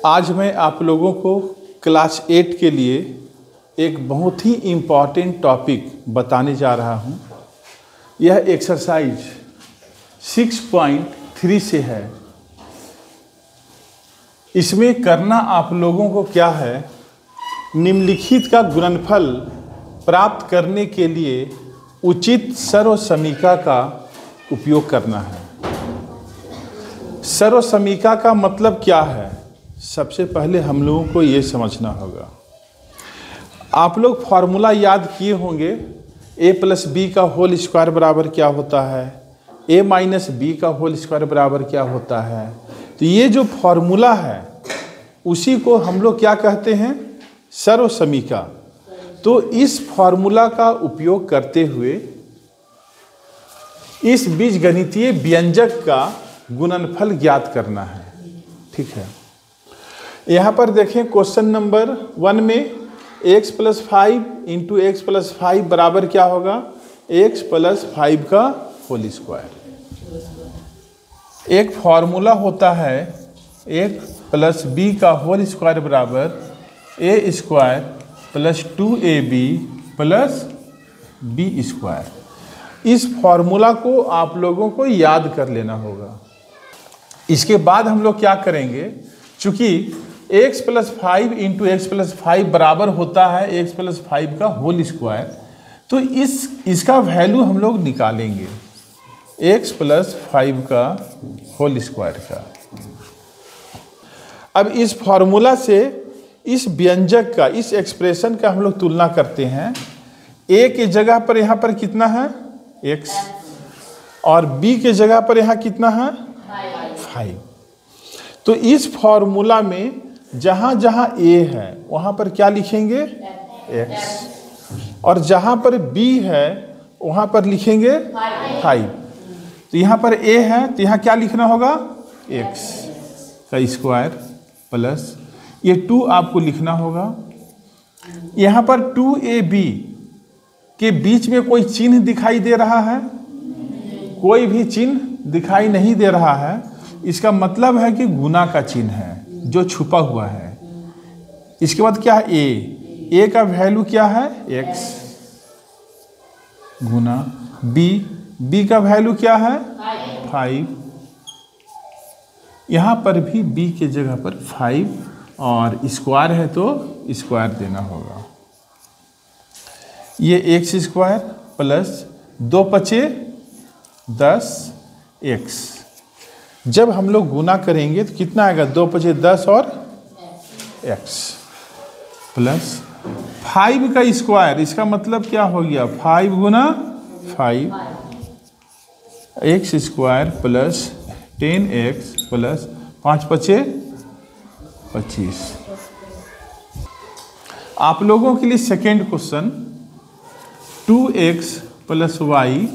आज मैं आप लोगों को क्लास 8 के लिए एक बहुत ही इम्पॉर्टेंट टॉपिक बताने जा रहा हूँ। यह एक्सरसाइज 6.3 से है। इसमें करना आप लोगों को क्या है, निम्नलिखित का गुणनफल प्राप्त करने के लिए उचित सर्वसमीका का उपयोग करना है। सर्वसमीका का मतलब क्या है, सबसे पहले हम लोगों को ये समझना होगा। आप लोग फॉर्मूला याद किए होंगे, a प्लस बी का होल स्क्वायर बराबर क्या होता है, a माइनस बी का होल स्क्वायर बराबर क्या होता है। तो ये जो फॉर्मूला है उसी को हम लोग क्या कहते हैं, सर्वसमीका। तो इस फॉर्मूला का उपयोग करते हुए इस बीजगणितीय व्यंजक का गुणनफल ज्ञात करना है। ठीक है, यहाँ पर देखें क्वेश्चन नंबर 1 में x plus 5 into x plus 5 बराबर क्या होगा, x प्लस 5 का होल स्क्वायर। एक फॉर्मूला होता है a प्लस बी का होल स्क्वायर बराबर a square plus 2ab plus B square. इस फॉर्मूला को आप लोगों को याद कर लेना होगा। इसके बाद हम लोग क्या करेंगे, चूंकि x plus 5 into x plus 5 बराबर होता है x प्लस 5 का होल स्क्वायर, तो इसका वैल्यू हम लोग निकालेंगे x प्लस 5 का होल स्क्वायर का। अब इस फॉर्मूला से इस व्यंजक का, इस एक्सप्रेशन का हम लोग तुलना करते हैं। a की जगह पर यहाँ पर कितना है x और b के जगह पर यहाँ कितना है 5। तो इस फॉर्मूला में जहाँ जहाँ a है वहाँ पर क्या लिखेंगे x, और जहाँ पर b है वहाँ पर लिखेंगे 5। तो यहाँ पर a है तो यहाँ क्या लिखना होगा, x का स्क्वायर प्लस ये 2 आपको लिखना होगा। यहाँ पर 2ab के बीच में कोई चिन्ह दिखाई दे रहा है, कोई भी चिन्ह दिखाई नहीं दे रहा है। इसका मतलब है कि गुना का चिन्ह है जो छुपा हुआ है। इसके बाद क्या है a का वैल्यू क्या है x गुना b का वैल्यू क्या है 5। यहाँ पर भी b के जगह पर 5 और स्क्वायर है तो स्क्वायर देना होगा। ये x स्क्वायर प्लस 2 पचे 10x। जब हम लोग गुना करेंगे तो कितना आएगा, 2 पचे 10 और x प्लस 5 का स्क्वायर। इसका मतलब क्या हो गया, 5 गुना 5 x square plus 10x plus 5 पचे 25। आप लोगों के लिए second question, 2x plus Y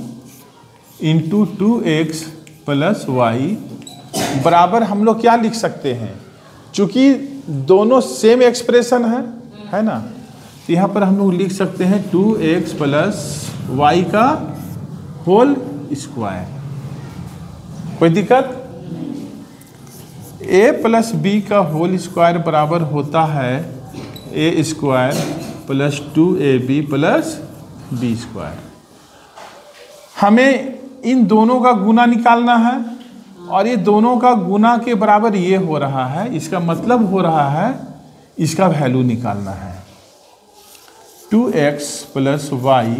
into 2x plus Y बराबर हम लोग क्या लिख सकते हैं, चूंकि दोनों सेम एक्सप्रेशन है ना, तो यहाँ पर हम लोग लिख सकते हैं 2x प्लस वाई का होल स्क्वायर। कोई दिक्कत, a प्लस बी का होल स्क्वायर बराबर होता है a square plus 2ab plus B square. हमें इन दोनों का गुना निकालना है और ये दोनों का गुना के बराबर ये हो रहा है, इसका मतलब हो रहा है इसका वैल्यू निकालना है। 2x प्लस वाई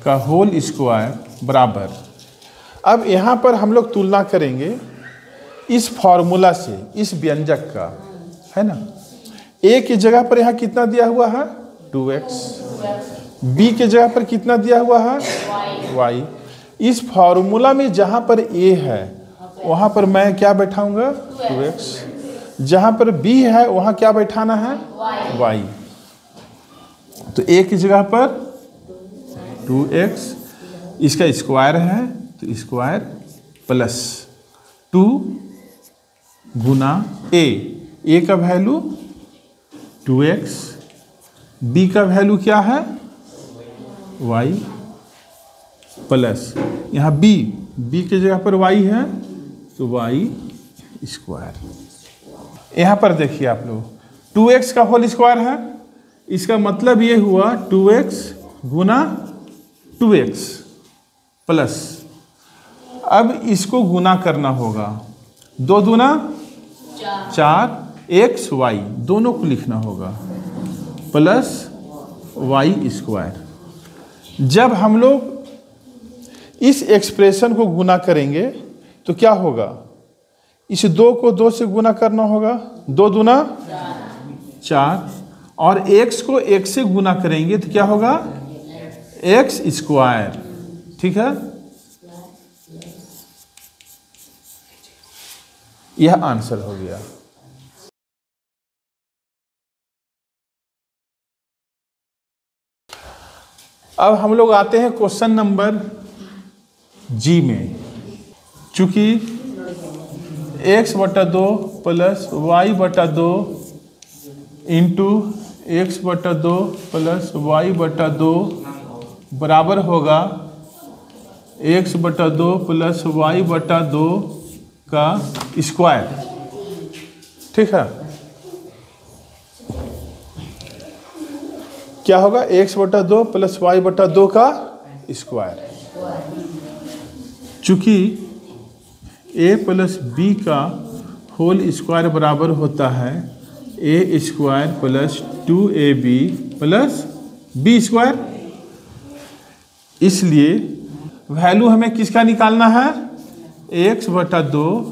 का होल स्क्वायर बराबर, अब यहाँ पर हम लोग तुलना करेंगे इस फॉर्मूला से, इस व्यंजक का, है ना। a की जगह पर यहाँ कितना दिया हुआ है 2x, b के जगह पर कितना दिया हुआ है y। इस फॉर्मूला में जहाँ पर a है वहाँ पर मैं क्या बैठाऊंगा 2x, जहाँ पर b है वहाँ क्या बैठाना है y। तो a की जगह पर 2x, इसका स्क्वायर है तो स्क्वायर प्लस 2 गुना a का वैल्यू 2x, b का वैल्यू क्या है y प्लस यहाँ b के जगह पर y है तो y स्क्वायर। यहाँ पर देखिए आप लोग 2x का होल स्क्वायर है, इसका मतलब ये हुआ 2x गुना 2x प्लस, अब इसको गुना करना होगा, 2 दूना 4 x y दोनों को लिखना होगा प्लस y स्क्वायर। जब हम लोग इस एक्सप्रेशन को गुना करेंगे तो क्या होगा, इस 2 को 2 से गुना करना होगा, 2 दूना 4 और x को x से गुना करेंगे तो क्या होगा x स्क्वायर। ठीक है, यह आंसर हो गया। अब हम लोग आते हैं क्वेश्चन नंबर जी में। चूंकि x/2 plus y/2 into x/2 plus y/2 बराबर होगा x/2 प्लस y/2 का स्क्वायर। ठीक है, क्या होगा x/2 प्लस y/2 का स्क्वायर। चूंकि a प्लस b का होल स्क्वायर बराबर होता है a square plus 2ab plus b square, इसलिए वैल्यू हमें किसका निकालना है, x/2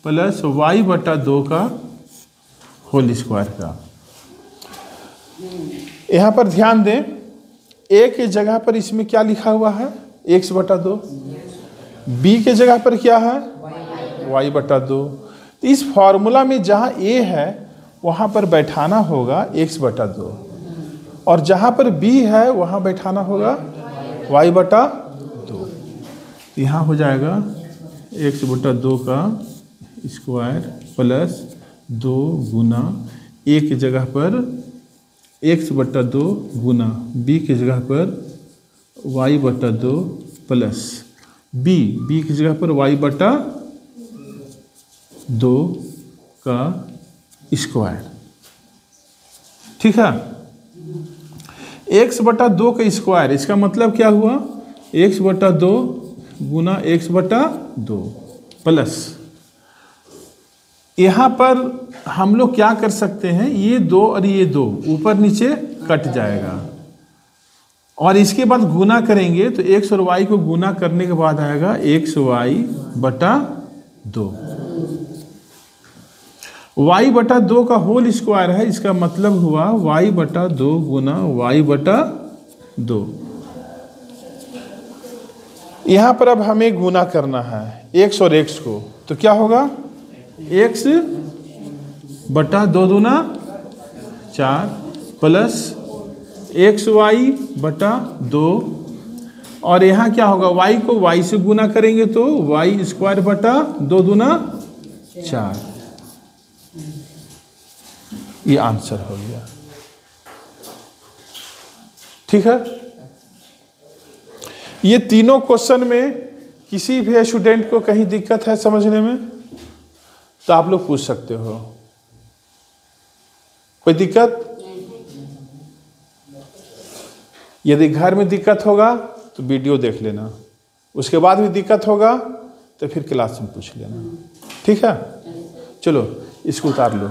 प्लस y/2 का होल स्क्वायर का। यहाँ पर ध्यान दें, a के जगह पर इसमें क्या लिखा हुआ है x/2, b के जगह पर क्या है y/2। तो इस फॉर्मूला में जहाँ a है वहाँ पर बैठाना होगा x/2 और जहाँ पर b है वहाँ बैठाना होगा y/2। यहाँ हो जाएगा x/2 का स्क्वायर प्लस 2 गुना a की जगह पर x/2 गुना b की जगह पर y/2 प्लस b की जगह पर y/2 का स्क्वायर। ठीक है, x/2 का स्क्वायर, इसका मतलब क्या हुआ x/2 गुना x/2 प्लस, यहाँ पर हम लोग क्या कर सकते हैं, ये 2 और ये 2 ऊपर नीचे कट जाएगा और इसके बाद गुना करेंगे तो x और y को गुना करने के बाद आएगा xy/2। y/2 का होल स्क्वायर है, इसका मतलब हुआ y/2 गुना y/2। यहाँ पर अब हमें गुना करना है x और x को, तो क्या होगा x/2 दूना 4 प्लस xy/2 और यहाँ क्या होगा, y को y से गुना करेंगे तो y²/2 दूना 4। ये आंसर हो गया। ठीक है, ये तीनों क्वेश्चन में किसी भी स्टूडेंट को कहीं दिक्कत है समझने में तो आप लोग पूछ सकते हो। कोई दिक्कत? यदि घर में दिक्कत होगा तो वीडियो देख लेना, उसके बाद भी दिक्कत होगा तो फिर क्लास में पूछ लेना। ठीक है, चलो इसको उतार लो।